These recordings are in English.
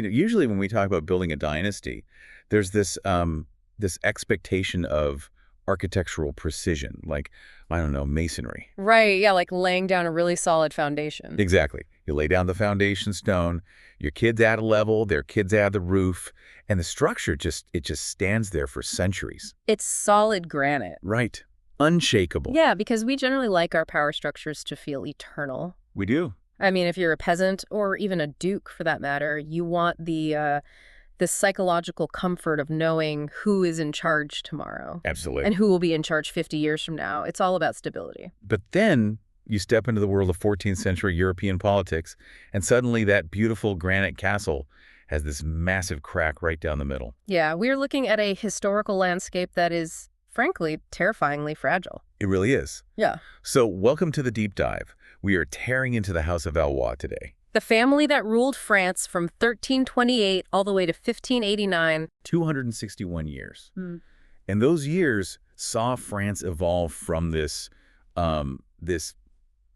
Usually when we talk about building a dynasty, there's this expectation of architectural precision, like, I don't know, masonry. Right, yeah, like laying down a really solid foundation. Exactly. You lay down the foundation stone, your kids add a level, their kids add the roof, and the structure just stands there for centuries. It's solid granite. Right. Unshakable. Yeah, because we generally like our power structures to feel eternal. We do. I mean, if you're a peasant, or even a duke for that matter, you want the psychological comfort of knowing who is in charge tomorrow. Absolutely. And who will be in charge 50 years from now. It's all about stability. But then you step into the world of 14th century European politics, and suddenly that beautiful granite castle has this massive crack right down the middle. Yeah, we're looking at a historical landscape that is, frankly, terrifyingly fragile. It really is. Yeah. So welcome to the deep dive. We are tearing into the House of Valois today. The family that ruled France from 1328 all the way to 1589. 261 years. And those years saw France evolve from this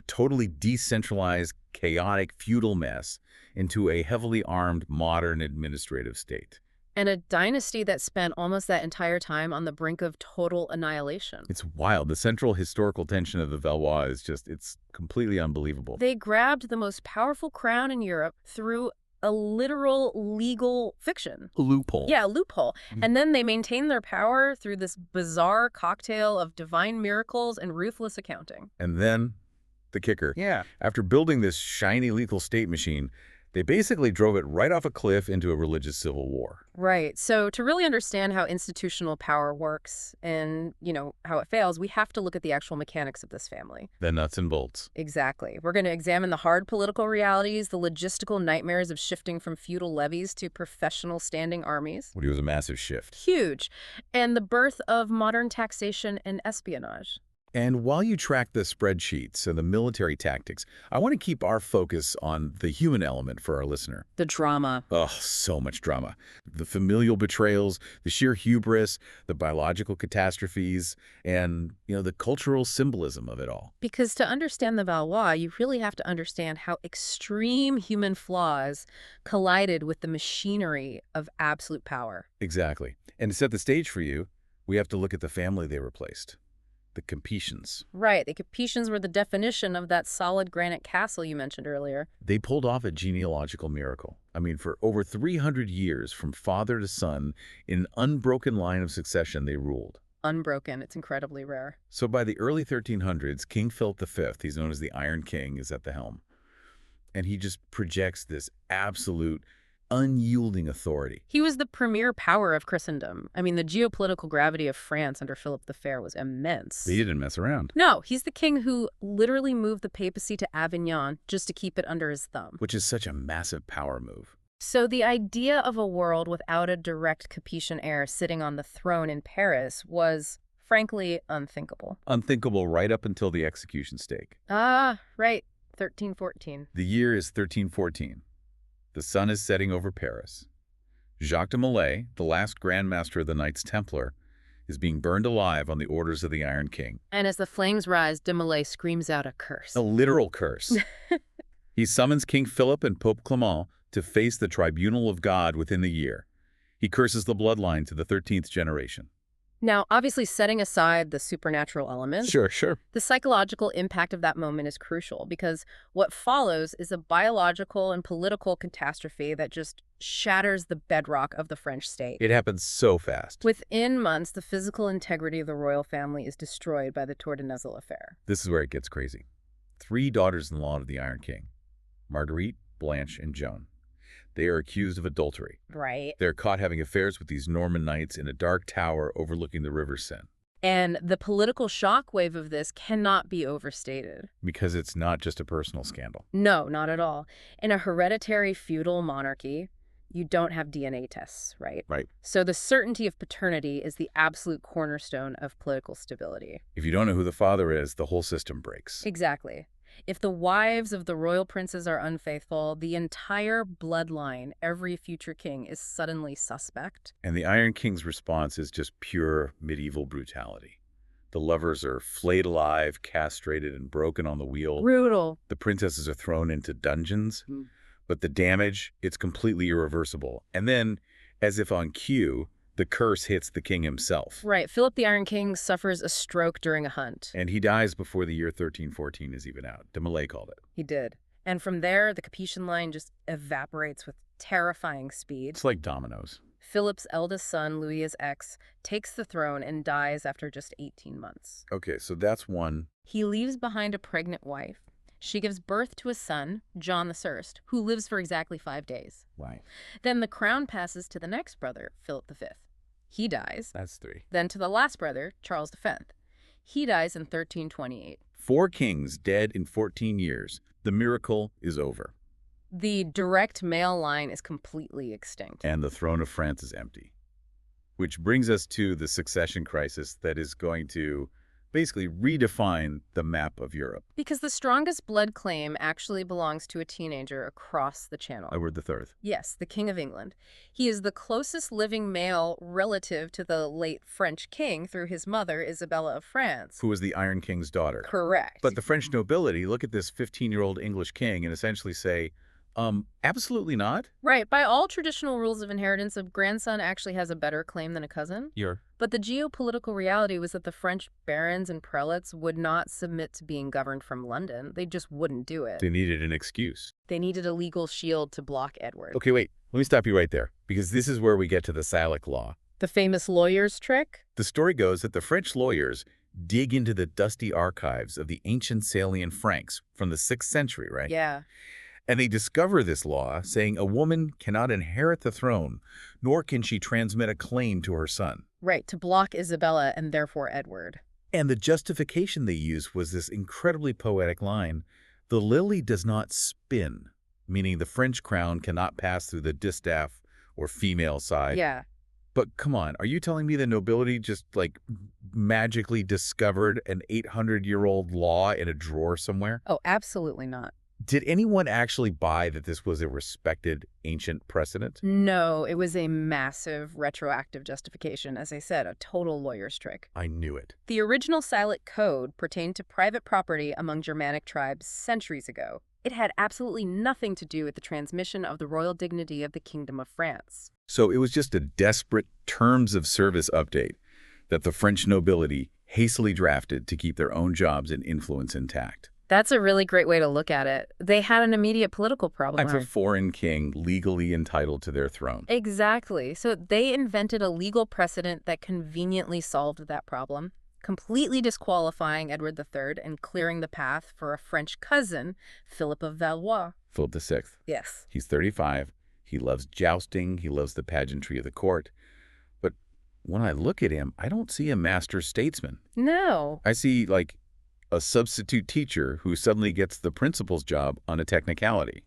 totally decentralized, chaotic, feudal mess into a heavily armed, modern administrative state. And a dynasty that spent almost that entire time on the brink of total annihilation. It's wild. The central historical tension of the Valois is it's completely unbelievable. They grabbed the most powerful crown in Europe through a literal legal fiction. A loophole. Yeah, a loophole. And then they maintained their power through this bizarre cocktail of divine miracles and ruthless accounting. And then the kicker. Yeah. After building this shiny legal state machine, they basically drove it right off a cliff into a religious civil war. Right. So to really understand how institutional power works and, how it fails, we have to look at the actual mechanics of this family. The nuts and bolts. Exactly. We're going to examine the hard political realities, the logistical nightmares of shifting from feudal levies to professional standing armies. Which was a massive shift. Huge. And the birth of modern taxation and espionage. And while you track the spreadsheets and the military tactics, I want to keep our focus on the human element for our listener. The drama. Oh, so much drama. The familial betrayals, the sheer hubris, the biological catastrophes, and, the cultural symbolism of it all. Because to understand the Valois, you really have to understand how extreme human flaws collided with the machinery of absolute power. Exactly. And to set the stage for you, we have to look at the family they replaced. The Capetians. Right. The Capetians were the definition of that solid granite castle you mentioned earlier. They pulled off a genealogical miracle. I mean, for over 300 years, from father to son, in an unbroken line of succession, they ruled. Unbroken. It's incredibly rare. So by the early 1300s, King Philip V, he's known as the Iron King, is at the helm. And he just projects this absolute unyielding authority. He was the premier power of Christendom. I mean, the geopolitical gravity of France under Philip the Fair was immense. He didn't mess around. No, he's the king who literally moved the papacy to Avignon just to keep it under his thumb. Which is such a massive power move. So the idea of a world without a direct Capetian heir sitting on the throne in Paris was, frankly, unthinkable. Unthinkable right up until the execution stake. Ah, right. 1314. The year is 1314. The sun is setting over Paris. Jacques de Molay, the last Grand Master of the Knights Templar, is being burned alive on the orders of the Iron King. And as the flames rise, de Molay screams out a curse. A literal curse. He summons King Philip and Pope Clement to face the tribunal of God within the year. He curses the bloodline to the 13th generation. Now, obviously setting aside the supernatural elements, Sure. the psychological impact of that moment is crucial because what follows is a biological and political catastrophe that just shatters the bedrock of the French state. It happens so fast. Within months, the physical integrity of the royal family is destroyed by the Tour de Nesle affair. This is where it gets crazy. 3 daughters-in-law of the Iron King, Marguerite, Blanche, and Joan. They are accused of adultery. Right. They're caught having affairs with these Norman knights in a dark tower overlooking the River Seine. And the political shockwave of this cannot be overstated. Because it's not just a personal scandal. No, not at all. In a hereditary feudal monarchy, you don't have DNA tests, right? Right. So the certainty of paternity is the absolute cornerstone of political stability. If you don't know who the father is, the whole system breaks. Exactly. If the wives of the royal princes are unfaithful, the entire bloodline, every future king, is suddenly suspect. And the Iron King's response is just pure medieval brutality. The lovers are flayed alive, castrated, and broken on the wheel. Brutal. The princesses are thrown into dungeons. But the damage, it's completely irreversible. And then, as if on cue, the curse hits the king himself. Right. Philip the Iron King suffers a stroke during a hunt. And he dies before the year 1314 is even out. De Molay called it. He did. And from there, the Capetian line just evaporates with terrifying speed. It's like dominoes. Philip's eldest son, Louis X, takes the throne and dies after just 18 months. Okay, so that's one. He leaves behind a pregnant wife. She gives birth to a son, John I, who lives for exactly 5 days. Right. Then the crown passes to the next brother, Philip V. He dies. That's 3. Then to the last brother, Charles V. He dies in 1328. 4 kings dead in 14 years. The miracle is over. The direct male line is completely extinct. And the throne of France is empty. Which brings us to the succession crisis that is going to basically redefine the map of Europe. Because the strongest blood claim actually belongs to a teenager across the channel. Edward III. Yes, the King of England. He is the closest living male relative to the late French king through his mother, Isabella of France. Who was the Iron King's daughter. Correct. But the French nobility look at this 15-year-old English king and essentially say, absolutely not. Right. By all traditional rules of inheritance, a grandson actually has a better claim than a cousin. But the geopolitical reality was that the French barons and prelates would not submit to being governed from London. They just wouldn't do it. They needed an excuse. They needed a legal shield to block Edward. Okay, wait. Let me stop you right there, because this is where we get to the Salic law. The famous lawyer's trick? The story goes that the French lawyers dig into the dusty archives of the ancient Salian Franks from the 6th century, right? Yeah. And they discover this law saying a woman cannot inherit the throne, nor can she transmit a claim to her son. Right, to block Isabella and therefore Edward. And the justification they used was this incredibly poetic line, "The lily does not spin," meaning the French crown cannot pass through the distaff or female side. Yeah. But come on, are you telling me the nobility just, like, magically discovered an 800-year-old law in a drawer somewhere? Oh, absolutely not. Did anyone actually buy that this was a respected ancient precedent? No, it was a massive retroactive justification. As I said, a total lawyer's trick. I knew it. The original Salic code pertained to private property among Germanic tribes centuries ago. It had absolutely nothing to do with the transmission of the royal dignity of the Kingdom of France. So it was just a desperate terms of service update that the French nobility hastily drafted to keep their own jobs and influence intact. That's a really great way to look at it. They had an immediate political problem. I'm a foreign king legally entitled to their throne. Exactly. So they invented a legal precedent that conveniently solved that problem, completely disqualifying Edward III and clearing the path for a French cousin, Philip of Valois. Philip VI. Yes. He's 35. He loves jousting. He loves the pageantry of the court. But when I look at him, I don't see a master statesman. No. I see, like, a substitute teacher who suddenly gets the principal's job on a technicality.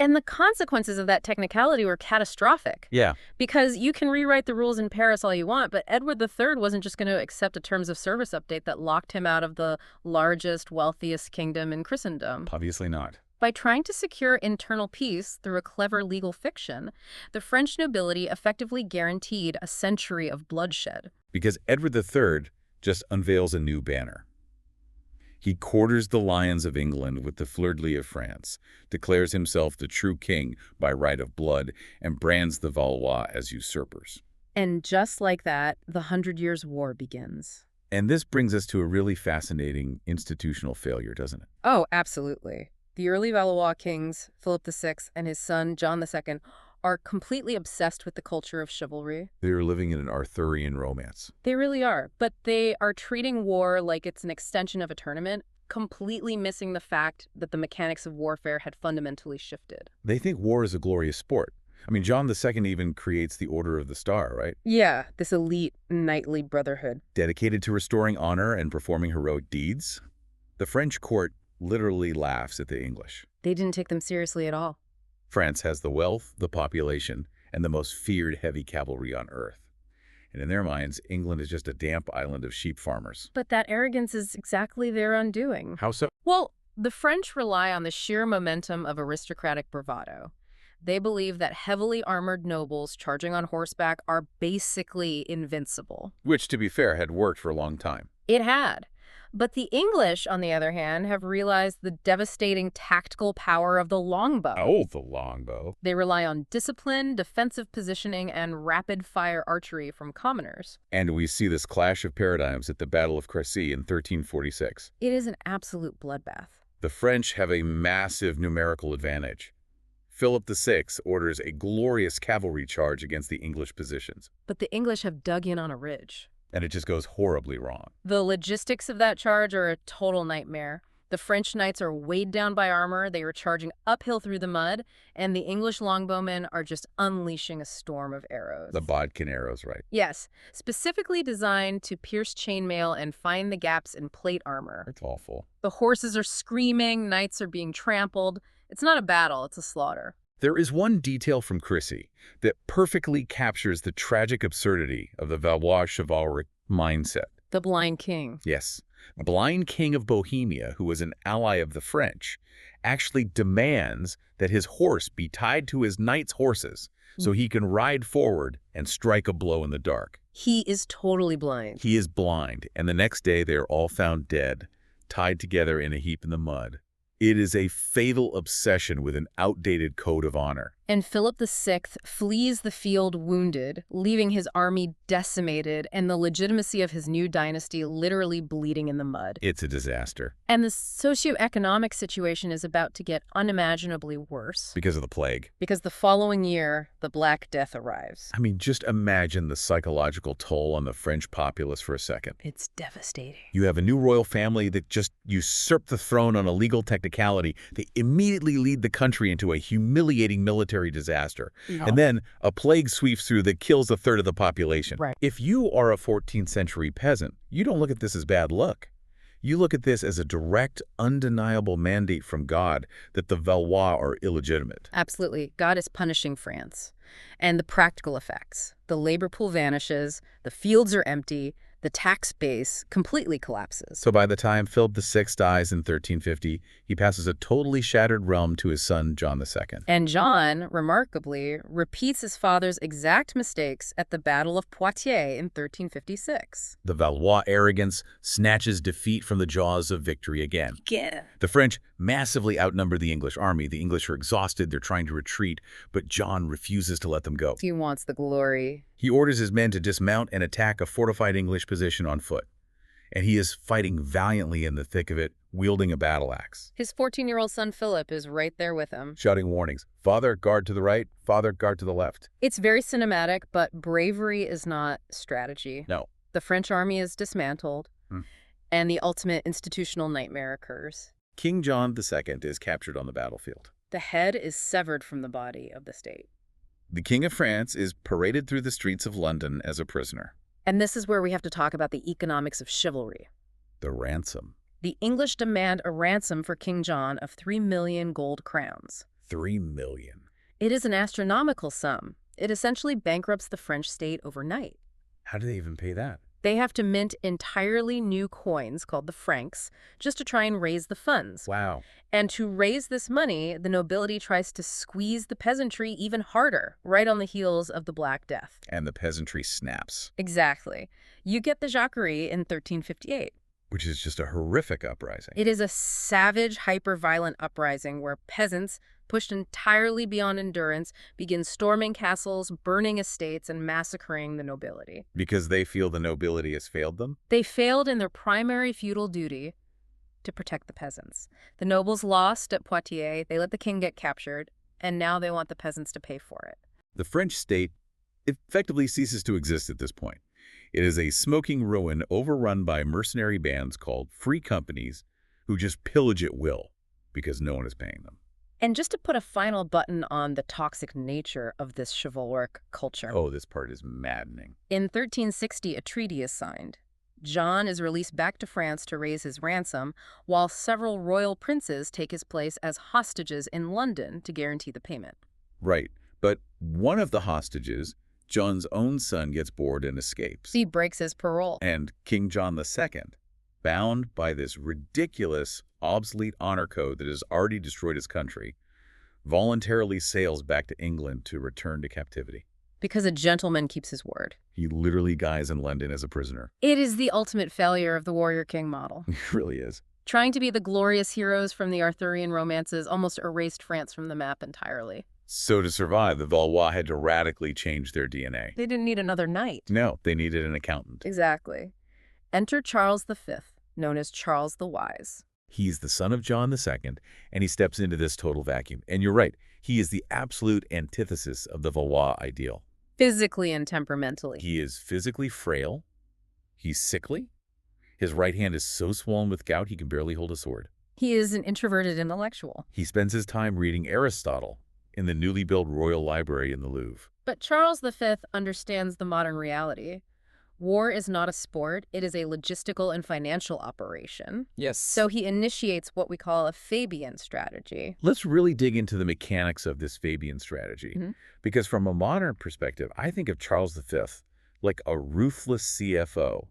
And the consequences of that technicality were catastrophic. Yeah. Because you can rewrite the rules in Paris all you want, but Edward III wasn't just going to accept a terms of service update that locked him out of the largest, wealthiest kingdom in Christendom. Obviously not. By trying to secure internal peace through a clever legal fiction, the French nobility effectively guaranteed a century of bloodshed. Because Edward III just unveils a new banner. He quarters the lions of England with the fleur-de-lis of France, declares himself the true king by right of blood, and brands the Valois as usurpers. And just like that, the 100 Years' War begins. And this brings us to a really fascinating institutional failure, doesn't it? Oh, absolutely. The early Valois kings, Philip VI and his son, John II, are completely obsessed with the culture of chivalry. They're living in an Arthurian romance. They really are, but they are treating war like it's an extension of a tournament, completely missing the fact that the mechanics of warfare had fundamentally shifted. They think war is a glorious sport. I mean, John II even creates the Order of the Star, right? Yeah, this elite knightly brotherhood. Dedicated to restoring honor and performing heroic deeds. The French court literally laughs at the English. They didn't take them seriously at all. France has the wealth, the population, and the most feared heavy cavalry on earth. And in their minds, England is just a damp island of sheep farmers. But that arrogance is exactly their undoing. How so? Well, the French rely on the sheer momentum of aristocratic bravado. They believe that heavily armored nobles charging on horseback are basically invincible. Which, to be fair, had worked for a long time. It had. But the English, on the other hand, have realized the devastating tactical power of the longbow. Oh, the longbow. They rely on discipline, defensive positioning, and rapid-fire archery from commoners. And we see this clash of paradigms at the Battle of Crécy in 1346. It is an absolute bloodbath. The French have a massive numerical advantage. Philip VI orders a glorious cavalry charge against the English positions. But the English have dug in on a ridge. And it just goes horribly wrong. The logistics of that charge are a total nightmare. The French knights are weighed down by armor, they are charging uphill through the mud, and the English longbowmen are just unleashing a storm of arrows. The bodkin arrows, right? Yes, specifically designed to pierce chainmail and find the gaps in plate armor. It's awful. The horses are screaming, knights are being trampled. It's not a battle, it's a slaughter. There is one detail from Crécy that perfectly captures the tragic absurdity of the Valois chivalric mindset. The blind king. Yes. The blind king of Bohemia, who was an ally of the French, actually demands that his horse be tied to his knight's horses so he can ride forward and strike a blow in the dark. He is totally blind. He is blind, and the next day they are all found dead, tied together in a heap in the mud. It is a fatal obsession with an outdated code of honor. And Philip VI flees the field wounded, leaving his army decimated and the legitimacy of his new dynasty literally bleeding in the mud. It's a disaster. And the socioeconomic situation is about to get unimaginably worse. Because of the plague. Because the following year, the Black Death arrives. I mean, just imagine the psychological toll on the French populace for a second. It's devastating. You have a new royal family that just usurped the throne on a legal technicality. They immediately lead the country into a humiliating military disaster. No. And then a plague sweeps through that kills a third of the population. Right. If you are a 14th century peasant, you don't look at this as bad luck. You look at this as a direct, undeniable mandate from God that the Valois are illegitimate. Absolutely. God is punishing France. And the practical effects. The labor pool vanishes, the fields are empty, the tax base completely collapses. So by the time Philip VI dies in 1350, he passes a totally shattered realm to his son, John II. And John, remarkably, repeats his father's exact mistakes at the Battle of Poitiers in 1356. The Valois arrogance snatches defeat from the jaws of victory again. The French massively outnumber the English army. The English are exhausted, they're trying to retreat, but John refuses to let them go. He wants the glory. He orders his men to dismount and attack a fortified English position on foot. And he is fighting valiantly in the thick of it, wielding a battle axe. His 14-year-old son Philip is right there with him, shouting warnings. Father, guard to the right. Father, guard to the left. It's very cinematic, but bravery is not strategy. No. The French army is dismantled, and the ultimate institutional nightmare occurs. King John II is captured on the battlefield. The head is severed from the body of the state. The King of France is paraded through the streets of London as a prisoner. And this is where we have to talk about the economics of chivalry. The ransom. The English demand a ransom for King John of 3 million gold crowns. 3 million. It is an astronomical sum. It essentially bankrupts the French state overnight. How do they even pay that? They have to mint entirely new coins called the francs just to try and raise the funds. Wow. And to raise this money, the nobility tries to squeeze the peasantry even harder, right on the heels of the Black Death. And the peasantry snaps. Exactly. You get the Jacquerie in 1358. Which is just a horrific uprising. It is a savage, hyper-violent uprising where peasants, pushed entirely beyond endurance, begin storming castles, burning estates, and massacring the nobility. Because they feel the nobility has failed them? They failed in their primary feudal duty to protect the peasants. The nobles lost at Poitiers, they let the king get captured, and now they want the peasants to pay for it. The French state effectively ceases to exist at this point. It is a smoking ruin overrun by mercenary bands called free companies who just pillage at will because no one is paying them. And just to put a final button on the toxic nature of this chivalric culture. Oh, this part is maddening. In 1360, a treaty is signed. John is released back to France to raise his ransom, while several royal princes take his place as hostages in London to guarantee the payment. Right, but one of the hostages, John's own son, gets bored and escapes. He breaks his parole. And King John II, bound by this ridiculous, obsolete honor code that has already destroyed his country, voluntarily sails back to England to return to captivity. Because a gentleman keeps his word. He literally dies in London as a prisoner. It is the ultimate failure of the warrior king model. It really is. Trying to be the glorious heroes from the Arthurian romances almost erased France from the map entirely. So to survive, the Valois had to radically change their DNA. They didn't need another knight. No, they needed an accountant. Exactly. Enter Charles V, known as Charles the Wise. He's the son of John II, and he steps into this total vacuum. And you're right, he is the absolute antithesis of the Valois ideal. Physically and temperamentally. He is physically frail. He's sickly. His right hand is so swollen with gout he can barely hold a sword. He is an introverted intellectual. He spends his time reading Aristotle in the newly built Royal Library in the Louvre. But Charles V understands the modern reality. War is not a sport, it is a logistical and financial operation. Yes. So he initiates what we call a Fabian strategy. Let's really dig into the mechanics of this Fabian strategy. Because from a modern perspective, I think of Charles V like a ruthless CFO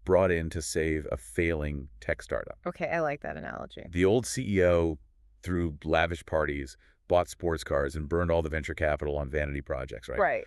brought in to save a failing tech startup. Okay, I like that analogy. The old CEO threw lavish parties, bought sports cars, and burned all the venture capital on vanity projects, right? Right.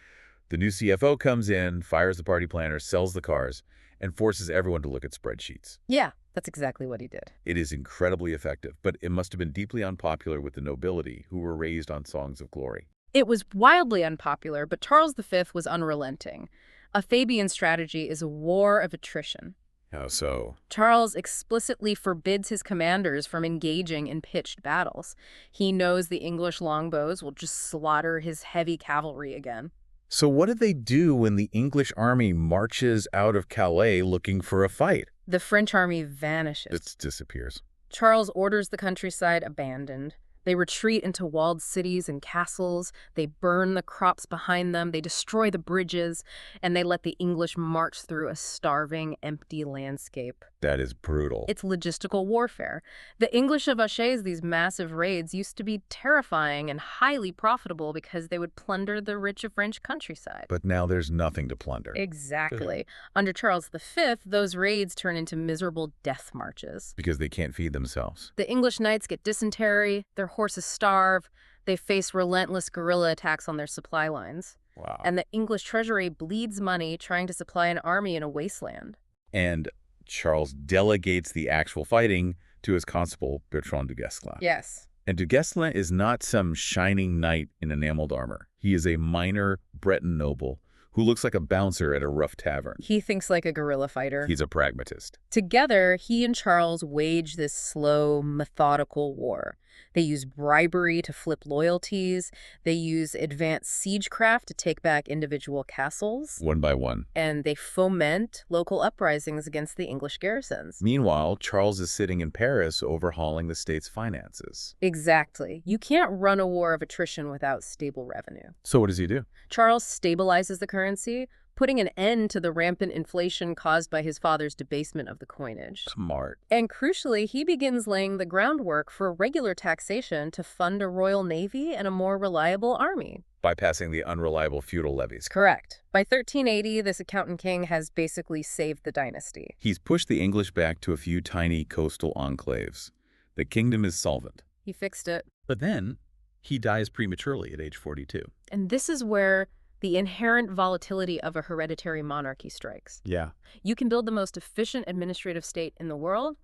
The new CFO comes in, fires the party planner, sells the cars, and forces everyone to look at spreadsheets. Yeah, that's exactly what he did. It is incredibly effective, but it must have been deeply unpopular with the nobility who were raised on songs of glory. It was wildly unpopular, but Charles V was unrelenting. A Fabian strategy is a war of attrition. How so? Charles explicitly forbids his commanders from engaging in pitched battles. He knows the English longbows will just slaughter his heavy cavalry again. So what did they do when the English army marches out of Calais looking for a fight? The French army vanishes. It disappears. Charles orders the countryside abandoned. They retreat into walled cities and castles. They burn the crops behind them. They destroy the bridges. And they let the English march through a starving, empty landscape. That is brutal. It's logistical warfare. The English of Aché's, these massive raids, used to be terrifying and highly profitable because they would plunder the rich of French countryside. But now there's nothing to plunder. Exactly. Under Charles V, those raids turn into miserable death marches. Because they can't feed themselves. The English knights get dysentery, their horses starve, they face relentless guerrilla attacks on their supply lines. Wow. And the English treasury bleeds money trying to supply an army in a wasteland. And Charles delegates the actual fighting to his constable, Bertrand du Guesclin. Yes. And du Guesclin is not some shining knight in enameled armor. He is a minor Breton noble who looks like a bouncer at a rough tavern. He thinks like a guerrilla fighter. He's a pragmatist. Together, he and Charles wage this slow, methodical war. They use bribery to flip loyalties. They use advanced siegecraft to take back individual castles. One by one. And they foment local uprisings against the English garrisons. Meanwhile, Charles is sitting in Paris overhauling the state's finances. Exactly. You can't run a war of attrition without stable revenue. So what does he do? Charles stabilizes the currency, putting an end to the rampant inflation caused by his father's debasement of the coinage. Smart. And crucially, he begins laying the groundwork for regular taxation to fund a royal navy and a more reliable army. Bypassing the unreliable feudal levies. Correct. By 1380, this accountant king has basically saved the dynasty. He's pushed the English back to a few tiny coastal enclaves. The kingdom is solvent. He fixed it. But then, he dies prematurely at age 42. And this is where the inherent volatility of a hereditary monarchy strikes. Yeah. You can build the most efficient administrative state in the world,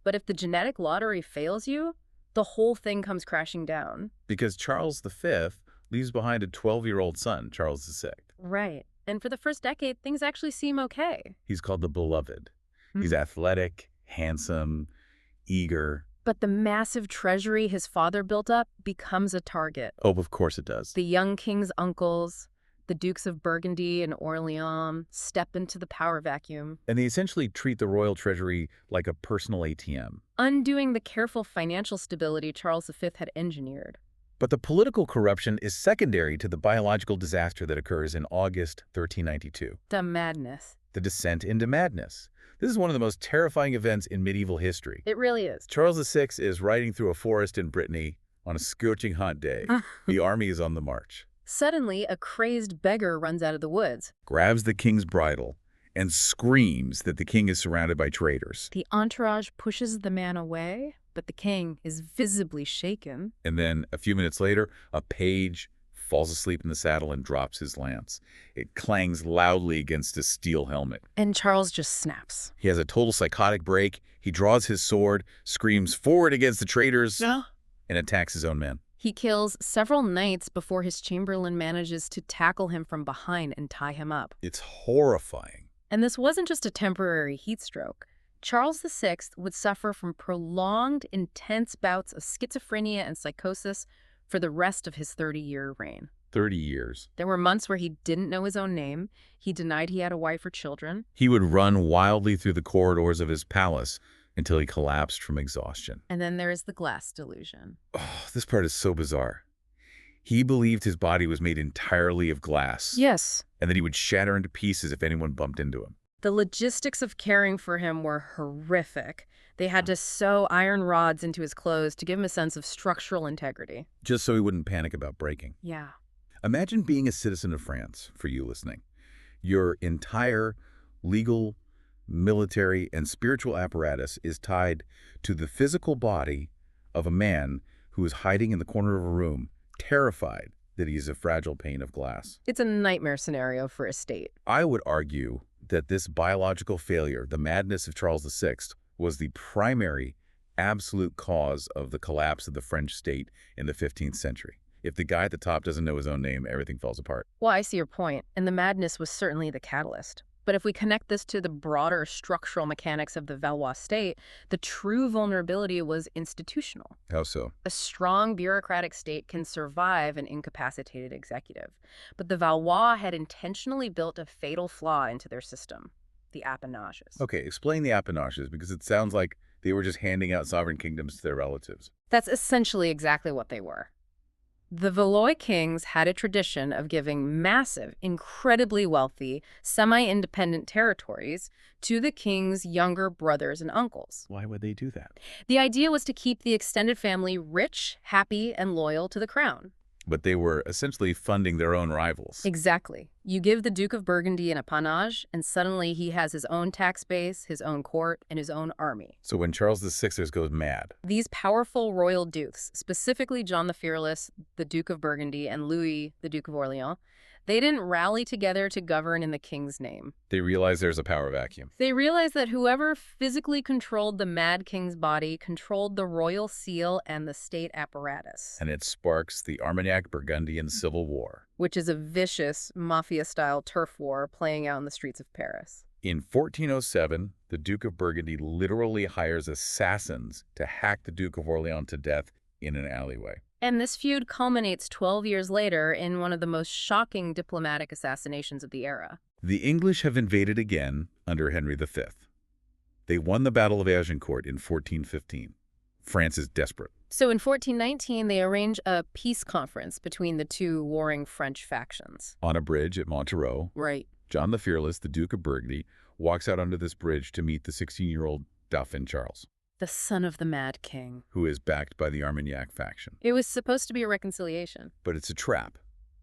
but if the genetic lottery fails you, the whole thing comes crashing down. Because Charles V leaves behind a 12-year-old son, Charles VI. Right. And for the first decade, things actually seem okay. He's called the Beloved. He's athletic, handsome, eager. But the massive treasury his father built up becomes a target. Oh, of course it does. The young king's uncles, the Dukes of Burgundy and Orleans, step into the power vacuum. And they essentially treat the royal treasury like a personal ATM. Undoing the careful financial stability Charles V had engineered. But the political corruption is secondary to the biological disaster that occurs in August 1392. The madness. The descent into madness. This is one of the most terrifying events in medieval history. It really is. Charles VI is riding through a forest in Brittany on a scorching hot day. The army is on the march. Suddenly, a crazed beggar runs out of the woods, Grabs the king's bridle, and screams that the king is surrounded by traitors. The entourage pushes the man away, but the king is visibly shaken. And then, a few minutes later, a page falls asleep in the saddle and drops his lance. It clangs loudly against his steel helmet. And Charles just snaps. He has a total psychotic break. He draws his sword, screams forward against the traitors, and attacks his own men. He kills several knights before his chamberlain manages to tackle him from behind and tie him up. It's horrifying. And this wasn't just a temporary heat stroke. Charles VI would suffer from prolonged, intense bouts of schizophrenia and psychosis for the rest of his 30-year reign. 30 years. There were months where he didn't know his own name. He denied he had a wife or children. He would run wildly through the corridors of his palace until he collapsed from exhaustion. And then there is the glass delusion. Oh, this part is so bizarre. He believed his body was made entirely of glass. Yes. And that he would shatter into pieces if anyone bumped into him. The logistics of caring for him were horrific. They had to sew iron rods into his clothes to give him a sense of structural integrity. Just so he wouldn't panic about breaking. Yeah. Imagine being a citizen of France, for you listening. Your entire legal, military, and spiritual apparatus is tied to the physical body of a man who is hiding in the corner of a room, terrified that he is a fragile pane of glass. It's a nightmare scenario for a state. I would argue that this biological failure, the madness of Charles VI, was the primary, absolute cause of the collapse of the French state in the 15th century. If the guy at the top doesn't know his own name, everything falls apart. Well, I see your point, and the madness was certainly the catalyst. But if we connect this to the broader structural mechanics of the Valois state, the true vulnerability was institutional. How so? A strong bureaucratic state can survive an incapacitated executive. But the Valois had intentionally built a fatal flaw into their system, the appanages. Okay, explain the appanages, because it sounds like they were just handing out sovereign kingdoms to their relatives. That's essentially exactly what they were. The Valois kings had a tradition of giving massive, incredibly wealthy, semi-independent territories to the king's younger brothers and uncles. Why would they do that? The idea was to keep the extended family rich, happy, and loyal to the crown. But they were essentially funding their own rivals. Exactly. You give the Duke of Burgundy an appanage, and suddenly he has his own tax base, his own court, and his own army. So when Charles VI goes mad, these powerful royal dukes, specifically John the Fearless, the Duke of Burgundy, and Louis, the Duke of Orleans, they didn't rally together to govern in the king's name. they realize there's a power vacuum. They realized that whoever physically controlled the Mad King's body controlled the royal seal and the state apparatus. And it sparks the Armagnac-Burgundian Civil War. Which is a vicious, mafia-style turf war playing out in the streets of Paris. In 1407, the Duke of Burgundy literally hires assassins to hack the Duke of Orleans to death in an alleyway. And this feud culminates 12 years later in one of the most shocking diplomatic assassinations of the era. The English have invaded again under Henry V. They won the Battle of Agincourt in 1415. France is desperate. So in 1419, they arrange a peace conference between the two warring French factions. On a bridge at Montereau, Right. John the Fearless, the Duke of Burgundy, walks out onto this bridge to meet the 16-year-old Dauphin Charles, The son of the Mad King. who is backed by the Armagnac faction. It was supposed to be a reconciliation. But it's a trap.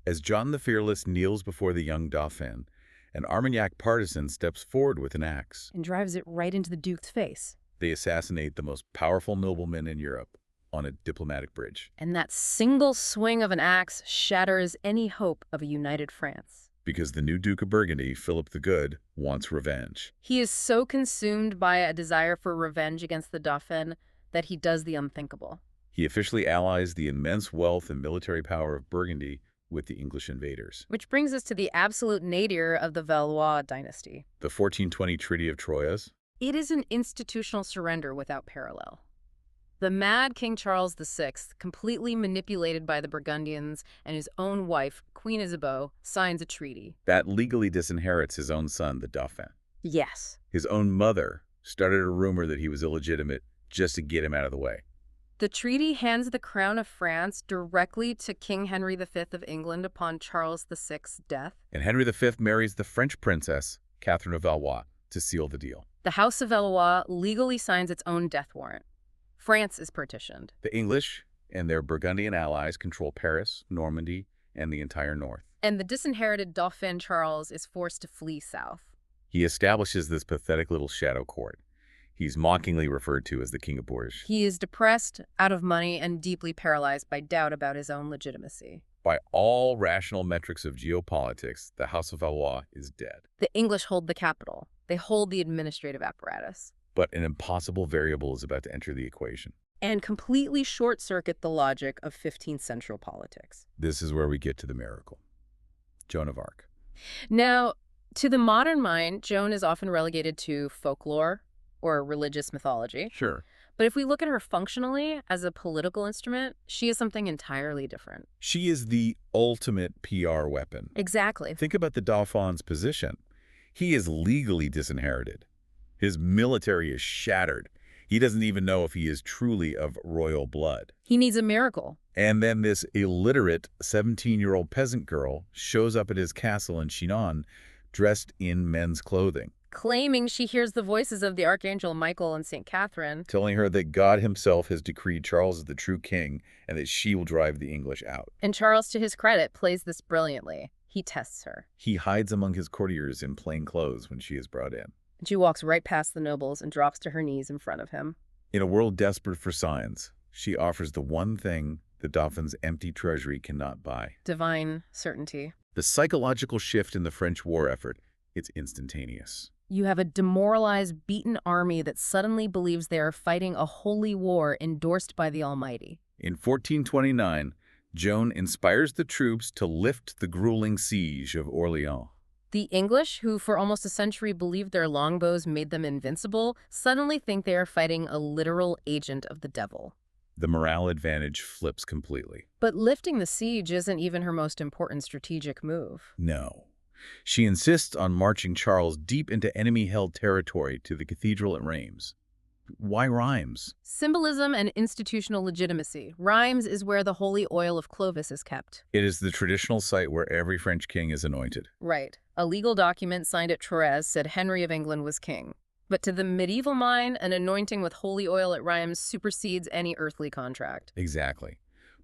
As John the Fearless kneels before the young Dauphin, an Armagnac partisan steps forward with an axe. And drives it right into the Duke's face. They assassinate the most powerful nobleman in Europe on a diplomatic bridge. And that single swing of an axe shatters any hope of a united France. Because the new Duke of Burgundy, Philip the Good, wants revenge. He is so consumed by a desire for revenge against the Dauphin that he does the unthinkable. He officially allies the immense wealth and military power of Burgundy with the English invaders. Which brings us to the absolute nadir of the Valois dynasty. The 1420 Treaty of Troyes. It is an institutional surrender without parallel. The mad King Charles VI, completely manipulated by the Burgundians and his own wife, Queen Isabeau, signs a treaty. That legally disinherits his own son, the Dauphin. Yes. His own mother started a rumor that he was illegitimate just to get him out of the way. The treaty hands the crown of France directly to King Henry V of England upon Charles VI's death. And Henry V marries the French princess, Catherine of Valois, to seal the deal. The House of Valois legally signs its own death warrant. France is partitioned. The English and their Burgundian allies control Paris, Normandy, and the entire north. And the disinherited Dauphin Charles is forced to flee south. He establishes this pathetic little shadow court. He's mockingly referred to as the King of Bourges. He is depressed, out of money, and deeply paralyzed by doubt about his own legitimacy. By all rational metrics of geopolitics, the House of Valois is dead. The English hold the capital. They hold the administrative apparatus. But an impossible variable is about to enter the equation. And completely short-circuit the logic of 15th century politics. This is where we get to the miracle. Joan of Arc. Now, to the modern mind, Joan is often relegated to folklore or religious mythology. Sure. But if we look at her functionally as a political instrument, she is something entirely different. She is the ultimate PR weapon. Exactly. Think about the Dauphin's position. He is legally disinherited. His military is shattered. He doesn't even know if he is truly of royal blood. He needs a miracle. And then this illiterate 17-year-old peasant girl shows up at his castle in Chinon, dressed in men's clothing, Claiming she hears the voices of the Archangel Michael and St. Catherine. telling her that God himself has decreed Charles is the true king and that she will drive the English out. And Charles, to his credit, plays this brilliantly. He tests her. He hides among his courtiers in plain clothes when she is brought in. She walks right past the nobles and drops to her knees in front of him. In a world desperate for signs, she offers the one thing the Dauphin's empty treasury cannot buy. Divine certainty. The psychological shift in the French war effort, it's instantaneous. You have a demoralized, beaten army that suddenly believes they are fighting a holy war endorsed by the Almighty. In 1429, Joan inspires the troops to lift the grueling siege of Orleans. The English, who for almost a century believed their longbows made them invincible, suddenly think they are fighting a literal agent of the devil. The morale advantage flips completely. But lifting the siege isn't even her most important strategic move. No. She insists on marching Charles deep into enemy-held territory to the cathedral at Reims. Why Reims? Symbolism and institutional legitimacy. Reims is where the holy oil of Clovis is kept. It is the traditional site where every French king is anointed. Right. A legal document signed at Troyes said Henry of England was king. But to the medieval mind, an anointing with holy oil at Reims supersedes any earthly contract. Exactly.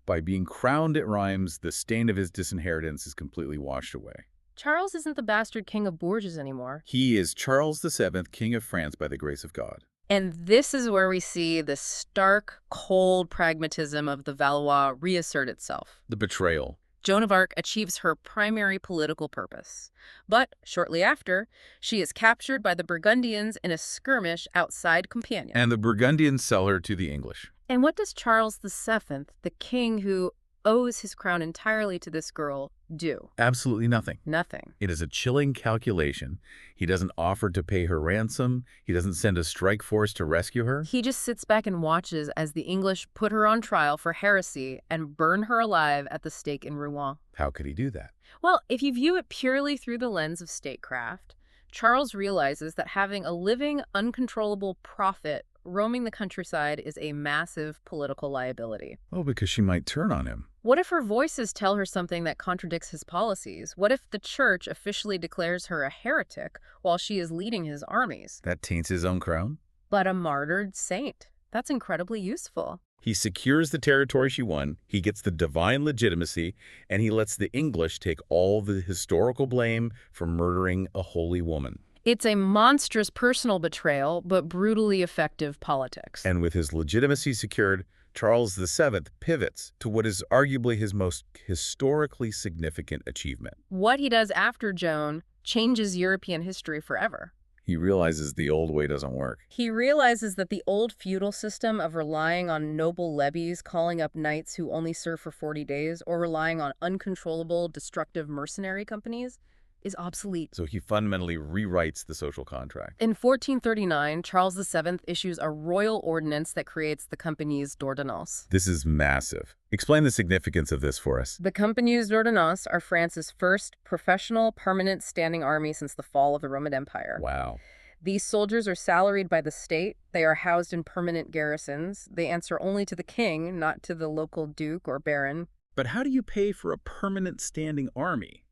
By being crowned at Reims, the stain of his disinheritance is completely washed away. Charles isn't the bastard king of Bourges anymore. He is Charles VII, King of France by the grace of God. And this is where we see the stark, cold pragmatism of the Valois reassert itself. The betrayal. Joan of Arc achieves her primary political purpose. But shortly after, she is captured by the Burgundians in a skirmish outside Compiègne. And the Burgundians sell her to the English. And what does Charles VII, the king who owes his crown entirely to this girl, do? Absolutely nothing. Nothing. It is a chilling calculation. He doesn't offer to pay her ransom. He doesn't send a strike force to rescue her. He just sits back and watches as the English put her on trial for heresy and burn her alive at the stake in Rouen. How could he do that? Well, if you view it purely through the lens of statecraft, Charles realizes that having a living, uncontrollable prophet roaming the countryside is a massive political liability. Oh, because she might turn on him. What if her voices tell her something that contradicts his policies? What if the church officially declares her a heretic while she is leading his armies? That taints his own crown. But a martyred saint. That's incredibly useful. He secures the territory she won, he gets the divine legitimacy, and he lets the English take all the historical blame for murdering a holy woman. It's a monstrous personal betrayal, but brutally effective politics. And with his legitimacy secured, Charles VII pivots to what is arguably his most historically significant achievement. What he does after Joan changes European history forever. He realizes the old way doesn't work. He realizes that the old feudal system of relying on noble levies, calling up knights who only serve for 40 days, or relying on uncontrollable, destructive mercenary companies is obsolete. So he fundamentally rewrites the social contract. In 1439, Charles VII issues a royal ordinance that creates the Compagnies d'Ordonnance. This is massive. Explain the significance of this for us. The Compagnies d'Ordonnance are France's first professional, permanent standing army since the fall of the Roman Empire. Wow. These soldiers are salaried by the state. They are housed in permanent garrisons. They answer only to the king, not to the local duke or baron. But how do you pay for a permanent standing army?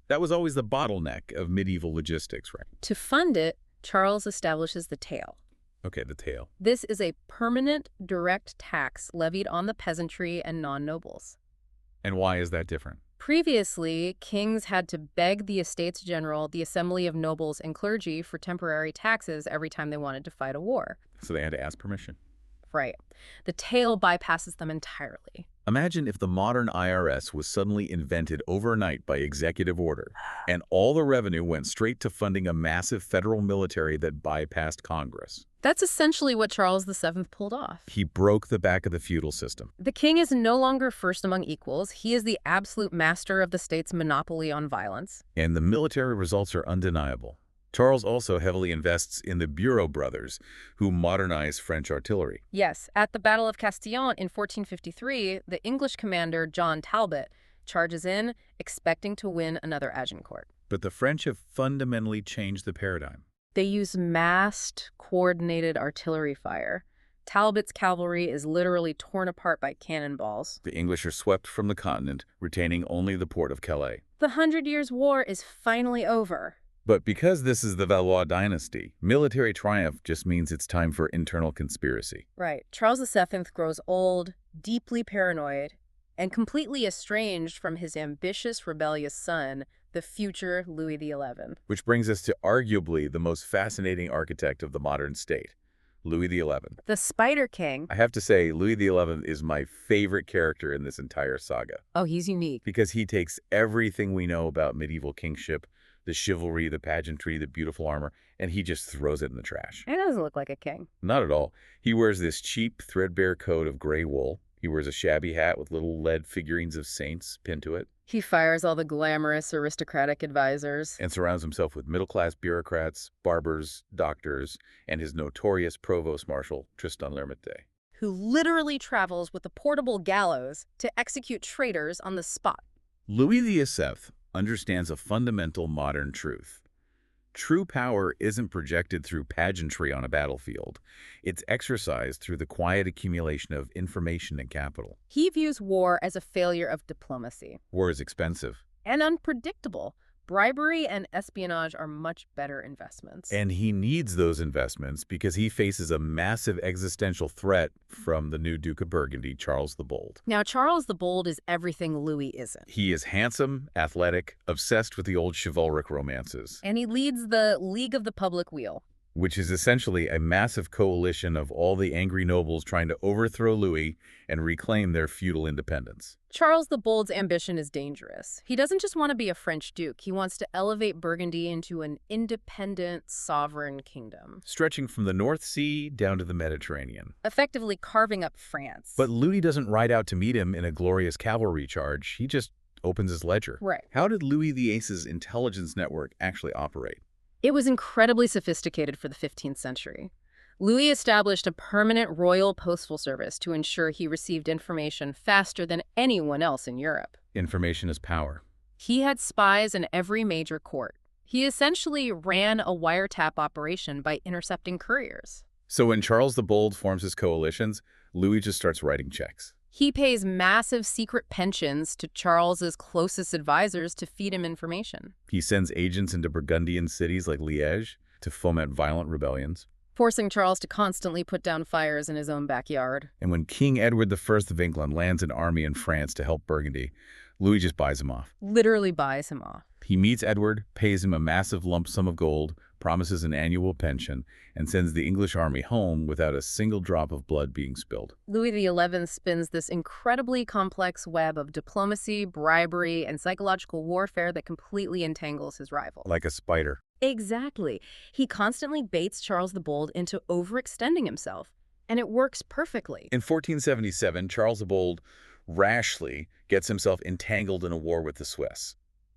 That was always the bottleneck of medieval logistics, right? To fund it, Charles establishes the taille. Okay, the taille. This is a permanent direct tax levied on the peasantry and non-nobles. And why is that different? Previously, kings had to beg the Estates General, the assembly of nobles and clergy, for temporary taxes every time they wanted to fight a war. So they had to ask permission. Right. The taille bypasses them entirely. Imagine if the modern IRS was suddenly invented overnight by executive order, and all the revenue went straight to funding a massive federal military that bypassed Congress. That's essentially what Charles VII pulled off. He broke the back of the feudal system. The king is no longer first among equals. He is the absolute master of the state's monopoly on violence. And the military results are undeniable. Charles also heavily invests in the Bureau brothers, who modernize French artillery. Yes, at the Battle of Castillon in 1453, the English commander John Talbot charges in, expecting to win another Agincourt. But the French have fundamentally changed the paradigm. They use massed, coordinated artillery fire. Talbot's cavalry is literally torn apart by cannonballs. The English are swept from the continent, retaining only the port of Calais. The 100 Years' War is finally over. But because this is the Valois dynasty, military triumph just means it's time for internal conspiracy. Right. Charles VII grows old, deeply paranoid, and completely estranged from his ambitious, rebellious son, the future Louis XI. Which brings us to arguably the most fascinating architect of the modern state, Louis XI. The Spider King. I have to say, Louis XI is my favorite character in this entire saga. Oh, he's unique. Because he takes everything we know about medieval kingship, the chivalry, the pageantry, the beautiful armor, and he just throws it in the trash. It doesn't look like a king. Not at all. He wears this cheap, threadbare coat of gray wool. He wears a shabby hat with little lead figurines of saints pinned to it. He fires all the glamorous aristocratic advisors. And surrounds himself with middle-class bureaucrats, barbers, doctors, and his notorious provost marshal, Tristan l'Hermite, who literally travels with a portable gallows to execute traitors on the spot. Louis VII understands a fundamental modern truth. True power isn't projected through pageantry on a battlefield. It's exercised through the quiet accumulation of information and capital. He views war as a failure of diplomacy. War is expensive. And unpredictable. Bribery and espionage are much better investments. And he needs those investments because he faces a massive existential threat from the new Duke of Burgundy, Charles the Bold. Now, Charles the Bold is everything Louis isn't. He is handsome, athletic, obsessed with the old chivalric romances. And he leads the League of the Public Weal, which is essentially a massive coalition of all the angry nobles trying to overthrow Louis and reclaim their feudal independence. Charles the Bold's ambition is dangerous. He doesn't just want to be a French duke. He wants to elevate Burgundy into an independent, sovereign kingdom, stretching from the North Sea down to the Mediterranean, effectively carving up France. But Louis doesn't ride out to meet him in a glorious cavalry charge. He just opens his ledger. Right. How did Louis VIII's intelligence network actually operate? It was incredibly sophisticated for the 15th century. Louis established a permanent royal postal service to ensure he received information faster than anyone else in Europe. Information is power. He had spies in every major court. He essentially ran a wiretap operation by intercepting couriers. So when Charles the Bold forms his coalitions, Louis just starts writing checks. He pays massive secret pensions to Charles's closest advisors to feed him information. He sends agents into Burgundian cities like Liège to foment violent rebellions, forcing Charles to constantly put down fires in his own backyard. And when King Edward I of England lands an army in France to help Burgundy, Louis just buys him off. Literally buys him off. He meets Edward, pays him a massive lump sum of gold, promises an annual pension, and sends the English army home without a single drop of blood being spilled. Louis XI spins this incredibly complex web of diplomacy, bribery, and psychological warfare that completely entangles his rival. Like a spider. Exactly. He constantly baits Charles the Bold into overextending himself, and it works perfectly. In 1477, Charles the Bold rashly gets himself entangled in a war with the Swiss.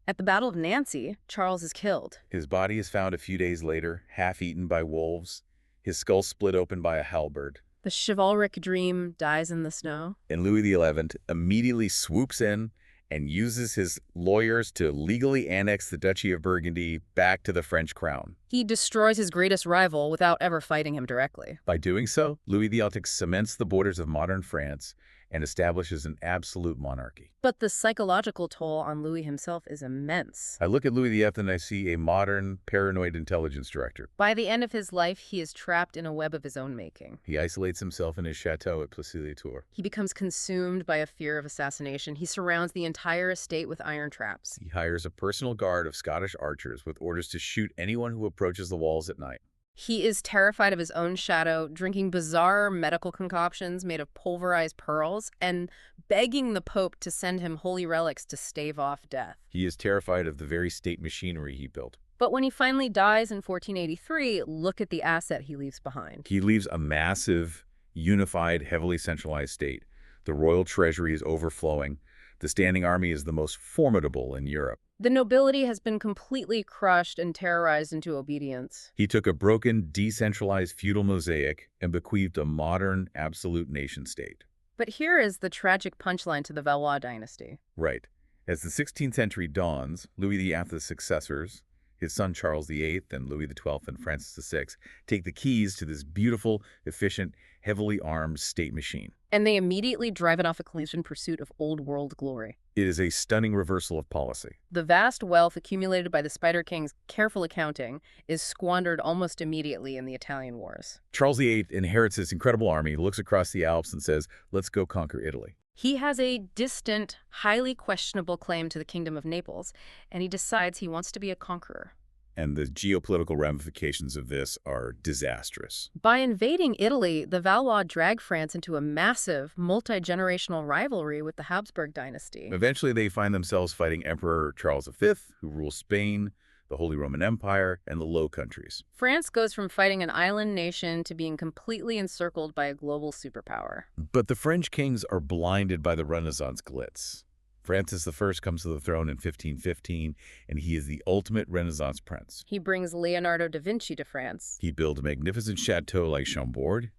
At the Battle of Nancy, Charles is killed. His body is found a few days later, half-eaten by wolves, his skull split open by a halberd. The chivalric dream dies in the snow. And Louis XI immediately swoops in and uses his lawyers to legally annex the Duchy of Burgundy back to the French crown. He destroys his greatest rival without ever fighting him directly. By doing so, Louis XI cements the borders of modern France and establishes an absolute monarchy. But the psychological toll on Louis himself is immense. I look at Louis XI and I see a modern, paranoid intelligence director. By the end of his life, he is trapped in a web of his own making. He isolates himself in his chateau at Plessis-les-Tours. He becomes consumed by a fear of assassination. He surrounds the entire estate with iron traps. He hires a personal guard of Scottish archers with orders to shoot anyone who approaches the walls at night. He is terrified of his own shadow, drinking bizarre medical concoctions made of pulverized pearls, and begging the Pope to send him holy relics to stave off death. He is terrified of the very state machinery he built. But when he finally dies in 1483, look at the asset he leaves behind. He leaves a massive, unified, heavily centralized state. The royal treasury is overflowing. The standing army is the most formidable in Europe. The nobility has been completely crushed and terrorized into obedience. He took a broken, decentralized feudal mosaic and bequeathed a modern, absolute nation-state. But here is the tragic punchline to the Valois dynasty. Right. As the 16th century dawns, Louis VIII's successors, his son Charles VIII and Louis XII and Francis VI, take the keys to this beautiful, efficient, heavily armed state machine. And they immediately drive it off a cliff in pursuit of old world glory. It is a stunning reversal of policy. The vast wealth accumulated by the Spider King's careful accounting is squandered almost immediately in the Italian Wars. Charles VIII inherits this incredible army, looks across the Alps and says, let's go conquer Italy. He has a distant, highly questionable claim to the Kingdom of Naples, and he decides he wants to be a conqueror. And the geopolitical ramifications of this are disastrous. By invading Italy, the Valois drag France into a massive, multi-generational rivalry with the Habsburg dynasty. Eventually, they find themselves fighting Emperor Charles V, who rules Spain, the Holy Roman Empire, and the Low Countries. France goes from fighting an island nation to being completely encircled by a global superpower. But the French kings are blinded by the Renaissance glitz. Francis I comes to the throne in 1515, and he is the ultimate Renaissance prince. He brings Leonardo da Vinci to France. He builds a magnificent chateau like Chambord.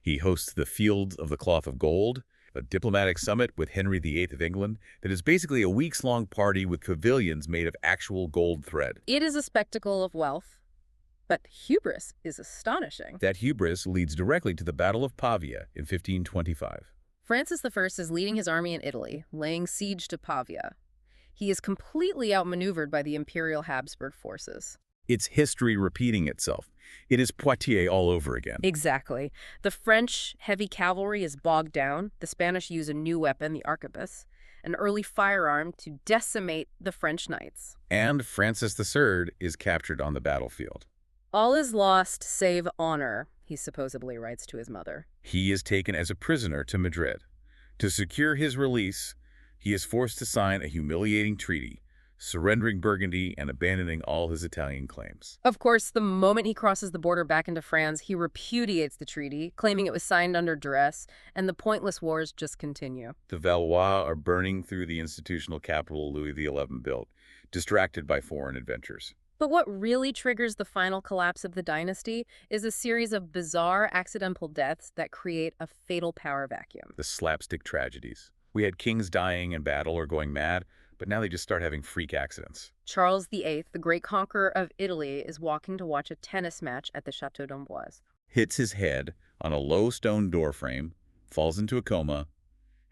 He hosts the Fields of the Cloth of Gold, a diplomatic summit with Henry VIII of England that is basically a weeks-long party with pavilions made of actual gold thread. It is a spectacle of wealth, but hubris is astonishing. That hubris leads directly to the Battle of Pavia in 1525. Francis I is leading his army in Italy, laying siege to Pavia. He is completely outmaneuvered by the Imperial Habsburg forces. It's history repeating itself. It is Poitiers all over again. Exactly. The French heavy cavalry is bogged down. The Spanish use a new weapon, the arquebus, an early firearm to decimate the French knights. And Francis III is captured on the battlefield. All is lost save honor, he supposedly writes to his mother. He is taken as a prisoner to Madrid. To secure his release, he is forced to sign a humiliating treaty, surrendering Burgundy and abandoning all his Italian claims. Of course, the moment he crosses the border back into France, he repudiates the treaty, claiming it was signed under duress, and the pointless wars just continue. The Valois are burning through the institutional capital Louis XI built, distracted by foreign adventures. But what really triggers the final collapse of the dynasty is a series of bizarre accidental deaths that create a fatal power vacuum. The slapstick tragedies. We had kings dying in battle or going mad, but now they just start having freak accidents. Charles VIII, the great conqueror of Italy, is walking to watch a tennis match at the Château d'Amboise. Hits his head on a low stone doorframe, falls into a coma,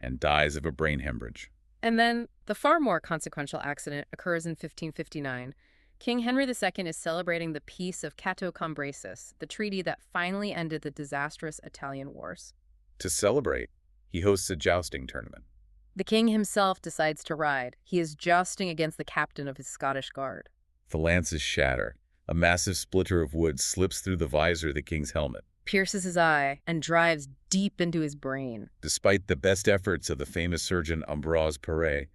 and dies of a brain hemorrhage. And then the far more consequential accident occurs in 1559. King Henry II is celebrating the Peace of Cateau Cambrésis, the treaty that finally ended the disastrous Italian Wars. To celebrate, he hosts a jousting tournament. The king himself decides to ride. He is jousting against the captain of his Scottish Guard. The lances shatter. A massive splinter of wood slips through the visor of the king's helmet, Pierces his eye, and drives deep into his brain. Despite the best efforts of the famous surgeon Ambroise Paré,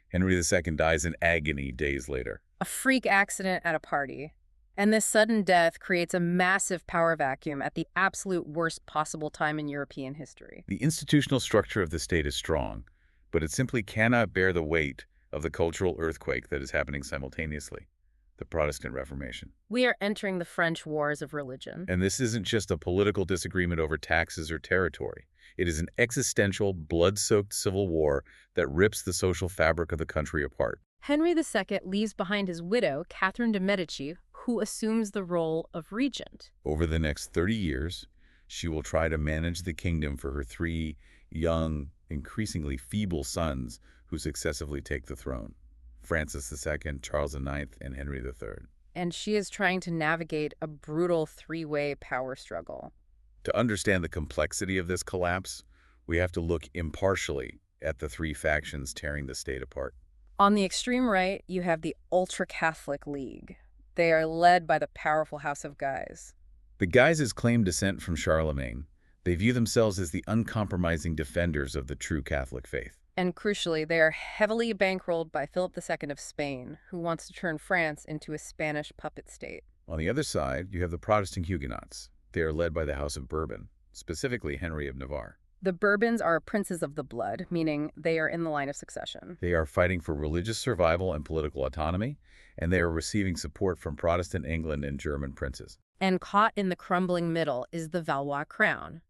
Henry II dies in agony days later. A freak accident at a party. And this sudden death creates a massive power vacuum at the absolute worst possible time in European history. The institutional structure of the state is strong, but it simply cannot bear the weight of the cultural earthquake that is happening simultaneously, the Protestant Reformation. We are entering the French Wars of Religion. And this isn't just a political disagreement over taxes or territory. It is an existential, blood-soaked civil war that rips the social fabric of the country apart. Henry II leaves behind his widow, Catherine de' Medici, who assumes the role of regent. Over the next 30 years, she will try to manage the kingdom for her three young, increasingly feeble sons who successively take the throne: Francis II, Charles IX, and Henry III. And she is trying to navigate a brutal three-way power struggle. To understand the complexity of this collapse, we have to look impartially at the three factions tearing the state apart. On the extreme right, you have the ultra-Catholic League. They are led by the powerful House of Guise. The Guises claim descent from Charlemagne. They view themselves as the uncompromising defenders of the true Catholic faith. And crucially, they are heavily bankrolled by Philip II of Spain, who wants to turn France into a Spanish puppet state. On the other side, you have the Protestant Huguenots. They are led by the House of Bourbon, specifically Henry of Navarre. The Bourbons are princes of the blood, meaning they are in the line of succession. They are fighting for religious survival and political autonomy, and they are receiving support from Protestant England and German princes. And caught in the crumbling middle is the Valois crown.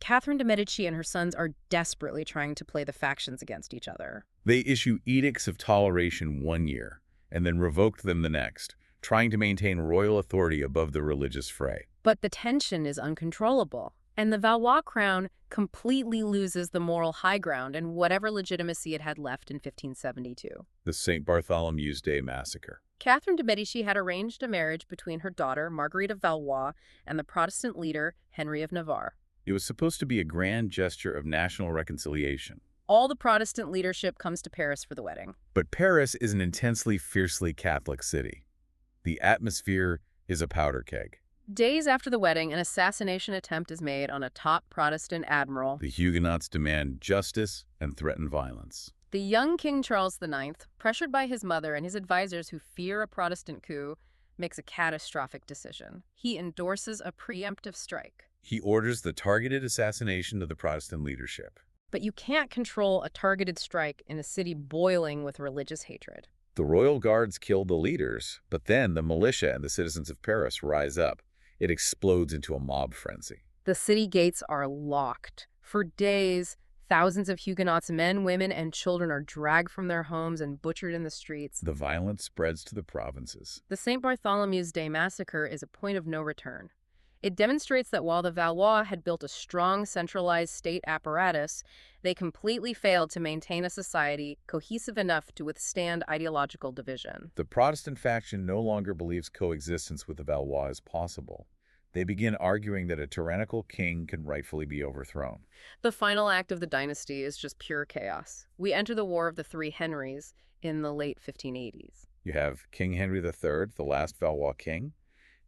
Catherine de' Medici and her sons are desperately trying to play the factions against each other. They issue edicts of toleration one year, and then revoked them the next, trying to maintain royal authority above the religious fray. But the tension is uncontrollable, and the Valois crown completely loses the moral high ground and whatever legitimacy it had left in 1572. The St. Bartholomew's Day Massacre. Catherine de' Medici had arranged a marriage between her daughter, Marguerite of Valois, and the Protestant leader, Henry of Navarre. It was supposed to be a grand gesture of national reconciliation. All the Protestant leadership comes to Paris for the wedding. But Paris is an intensely, fiercely Catholic city. The atmosphere is a powder keg. Days after the wedding, an assassination attempt is made on a top Protestant admiral. The Huguenots demand justice and threaten violence. The young King Charles IX, pressured by his mother and his advisors who fear a Protestant coup, makes a catastrophic decision. He endorses a preemptive strike. He orders the targeted assassination of the Protestant leadership. But you can't control a targeted strike in a city boiling with religious hatred. The royal guards kill the leaders, but then the militia and the citizens of Paris rise up. It explodes into a mob frenzy. The city gates are locked. For days, thousands of Huguenots, men, women, and children are dragged from their homes and butchered in the streets. The violence spreads to the provinces. The St. Bartholomew's Day Massacre is a point of no return. It demonstrates that while the Valois had built a strong centralized state apparatus, they completely failed to maintain a society cohesive enough to withstand ideological division. The Protestant faction no longer believes coexistence with the Valois is possible. They begin arguing that a tyrannical king can rightfully be overthrown. The final act of the dynasty is just pure chaos. We enter the War of the Three Henrys in the late 1580s. You have King Henry III, the last Valois king.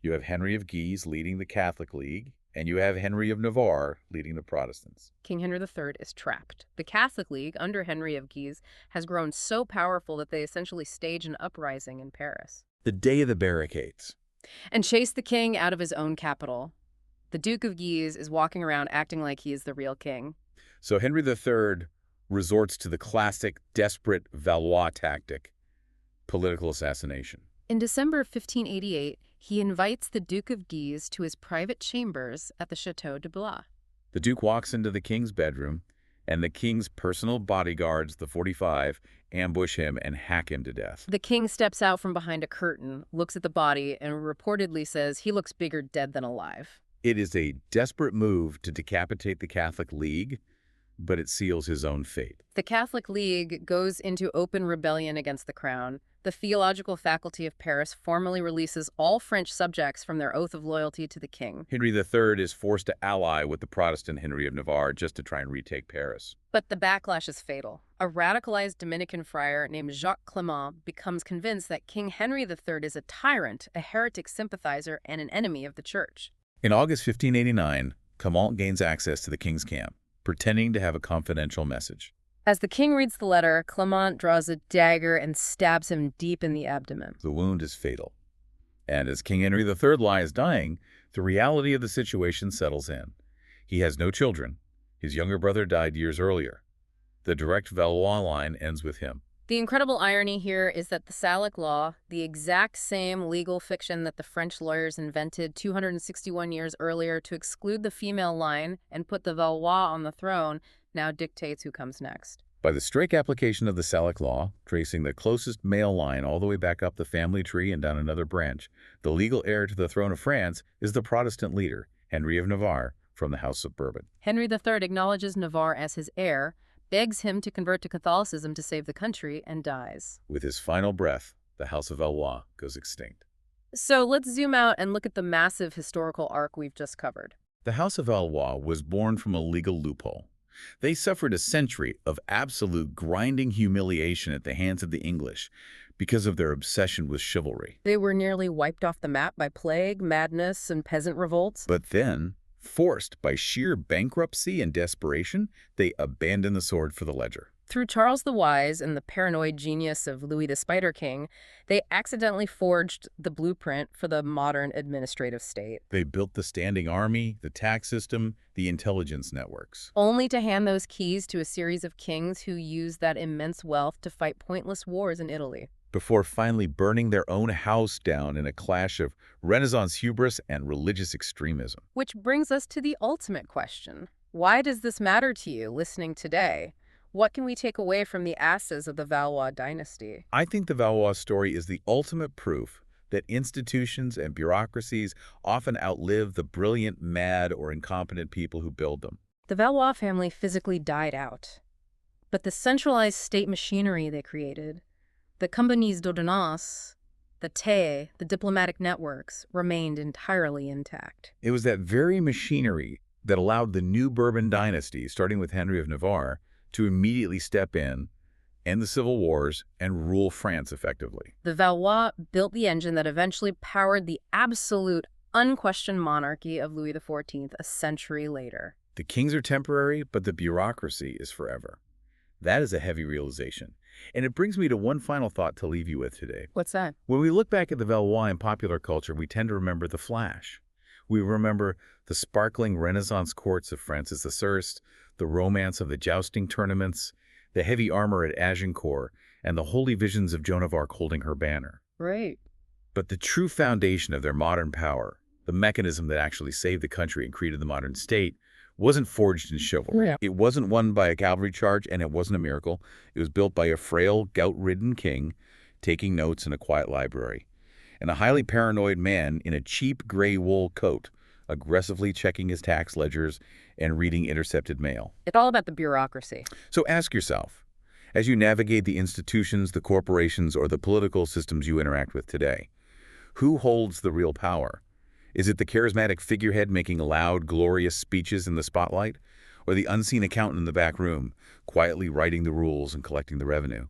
You have Henry of Guise leading the Catholic League, and you have Henry of Navarre leading the Protestants. King Henry III is trapped. The Catholic League, under Henry of Guise, has grown so powerful that they essentially stage an uprising in Paris. The Day of the Barricades. And chase the king out of his own capital. The Duke of Guise is walking around acting like he is the real king. So Henry III resorts to the classic, desperate Valois tactic, political assassination. In December of 1588, he invites the Duke of Guise to his private chambers at the Château de Blois. The Duke walks into the king's bedroom, and the king's personal bodyguards, the 45, ambush him and hack him to death. The king steps out from behind a curtain, looks at the body, and reportedly says he looks bigger dead than alive. It is a desperate move to decapitate the Catholic League, but it seals his own fate. The Catholic League goes into open rebellion against the crown. The Theological Faculty of Paris formally releases all French subjects from their oath of loyalty to the king. Henry III is forced to ally with the Protestant Henry of Navarre just to try and retake Paris. But the backlash is fatal. A radicalized Dominican friar named Jacques Clement becomes convinced that King Henry III is a tyrant, a heretic sympathizer, and an enemy of the church. In August 1589, Clement gains access to the king's camp, pretending to have a confidential message. As the king reads the letter, Clement draws a dagger and stabs him deep in the abdomen. The wound is fatal. And as King Henry III lies dying, the reality of the situation settles in. He has no children. His younger brother died years earlier. The direct Valois line ends with him. The incredible irony here is that the Salic Law, the exact same legal fiction that the French lawyers invented 261 years earlier to exclude the female line and put the Valois on the throne, now dictates who comes next. By the strict application of the Salic Law, tracing the closest male line all the way back up the family tree and down another branch, the legal heir to the throne of France is the Protestant leader, Henry of Navarre, from the House of Bourbon. Henry III acknowledges Navarre as his heir, begs him to convert to Catholicism to save the country, and dies. With his final breath, the House of Valois goes extinct. So let's zoom out and look at the massive historical arc we've just covered. The House of Valois was born from a legal loophole. They suffered a century of absolute grinding humiliation at the hands of the English because of their obsession with chivalry. They were nearly wiped off the map by plague, madness, and peasant revolts. But then, forced by sheer bankruptcy and desperation, they abandoned the sword for the ledger. Through Charles the Wise and the paranoid genius of Louis the Spider King, they accidentally forged the blueprint for the modern administrative state. They built the standing army, the tax system, the intelligence networks. Only to hand those keys to a series of kings who used that immense wealth to fight pointless wars in Italy. Before finally burning their own house down in a clash of Renaissance hubris and religious extremism. Which brings us to the ultimate question. Why does this matter to you listening today? What can we take away from the asses of the Valois dynasty? I think the Valois story is the ultimate proof that institutions and bureaucracies often outlive the brilliant, mad, or incompetent people who build them. The Valois family physically died out, but the centralized state machinery they created, the compagnies d'ordonnance, the te, the diplomatic networks, remained entirely intact. It was that very machinery that allowed the new Bourbon dynasty, starting with Henry of Navarre, to immediately step in, end the civil wars, and rule France effectively. The Valois built the engine that eventually powered the absolute, unquestioned monarchy of Louis XIV a century later. The kings are temporary, but the bureaucracy is forever. That is a heavy realization. And it brings me to one final thought to leave you with today. What's that? When we look back at the Valois in popular culture, we tend to remember the flash. We remember the sparkling Renaissance courts of Francis I, the romance of the jousting tournaments, the heavy armor at Agincourt, and the holy visions of Joan of Arc holding her banner. Right. But the true foundation of their modern power, the mechanism that actually saved the country and created the modern state, wasn't forged in chivalry. Yeah. It wasn't won by a cavalry charge, and it wasn't a miracle. It was built by a frail, gout-ridden king taking notes in a quiet library, and a highly paranoid man in a cheap gray wool coat, aggressively checking his tax ledgers and reading intercepted mail. It's all about the bureaucracy. So ask yourself, as you navigate the institutions, the corporations, or the political systems you interact with today, who holds the real power? Is it the charismatic figurehead making loud, glorious speeches in the spotlight, or the unseen accountant in the back room, quietly writing the rules and collecting the revenue?